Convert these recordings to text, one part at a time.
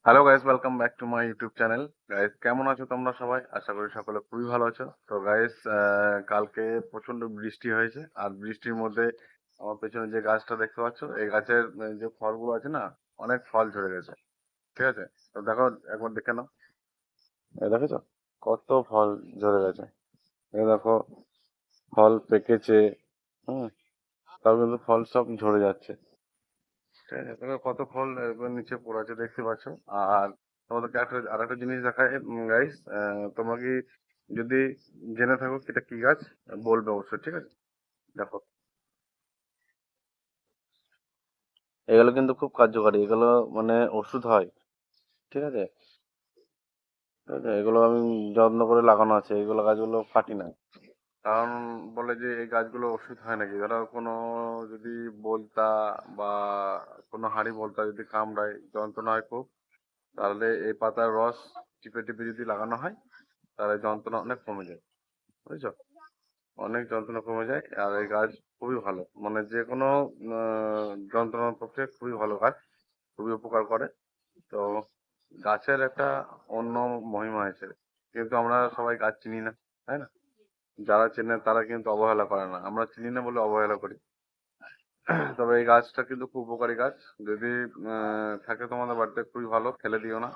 Hello guys, welcome back to my YouTube channel. Guys, কেমন আছো তোমরা সবাই? আশা করি সকলে খুবই ভালো আছো। তো গাইস, কালকে প্রচন্ড বৃষ্টি হয়েছে, আর বৃষ্টির মধ্যে আমার পেছনে যে গাছটা দেখতে পাচ্ছ, এই গাছের যে ফলগুলো আছে না, অনেক ফল ঝরে গেছে। ঠিক আছে, তো দেখো, একবার দেখে নাও। এই দেখেছো কত ফল ঝরে গেছে। এই দেখো, ফল পেকেছে। হুম, তাও কিন্তু ফল সব ঝরে যাচ্ছে। ঠিক আছে, তবে কত ফল এবার নিচে পড়ে আছে দেখতে পাচ্ছ। আর তোমাদেরকে আরেকটা জিনিস দেখায় গাইস। তোমরা কি যদি জেনে থাকো সেটা কি গাছ, বলবে অবশ্যই। ঠিক আছে, দেখো, এগুলো কিন্তু খুব কার্যকারী, এগুলো মানে ওষুধ হয়। ঠিক আছে, ঠিক আছে, এগুলো আমি যত্ন করে লাগানো আছে, এগুলো গাছগুলো কাটি না। কারণ বলে যে এই গাছগুলো ওষুধ হয় নাকি, ধরো কোনো যদি বলতা বা কোনো হাঁড়ি বলতা যদি কামড়ায়, যন্ত্রণা হয় খুব, তাহলে এই পাতার রস টিপে টিপে যদি লাগানো হয়, তাহলে যন্ত্রণা অনেক কমে যায়। বুঝছো, অনেক যন্ত্রণা কমে যায়। আর এই গাছ খুবই ভালো, মানে যে কোনো যন্ত্রণার পক্ষে খুবই ভালো গাছ, খুবই উপকার করে। তো গাছের একটা অন্য মহিমা আছে, কিন্তু আমরা সবাই গাছ চিনি না, তাই না? যারা চেনে তারা কিন্তু অবহেলা করে না, আমরা চিনি না বলে অবহেলা করি। তবে এই গাছটা কিন্তু খুব উপকারী গাছ। যদি থাকে তোমাদের বাড়িতে খুবই ভালো, ফেলে দিও না,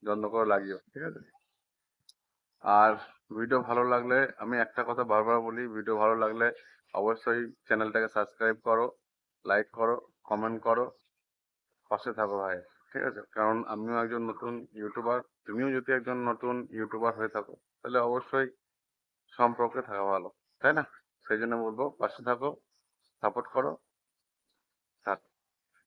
যত্ন করে লাগিও। ঠিক আছে, আর ভিডিও ভালো লাগলে, আমি একটা কথা বারবার বলি, ভিডিও ভালো লাগলে অবশ্যই চ্যানেলটাকে সাবস্ক্রাইব করো, লাইক করো, কমেন্ট করো, পাশে থাকো ভাই। ঠিক আছে, কারণ আমিও একজন নতুন ইউটিউবার, তুমিও যদি একজন নতুন ইউটিউবার হয়ে থাকো, তাহলে অবশ্যই সম্পর্কে থাকা ভালো, তাই না? সেই জন্য বলবো, পাশে থাকো, সাপোর্ট করো।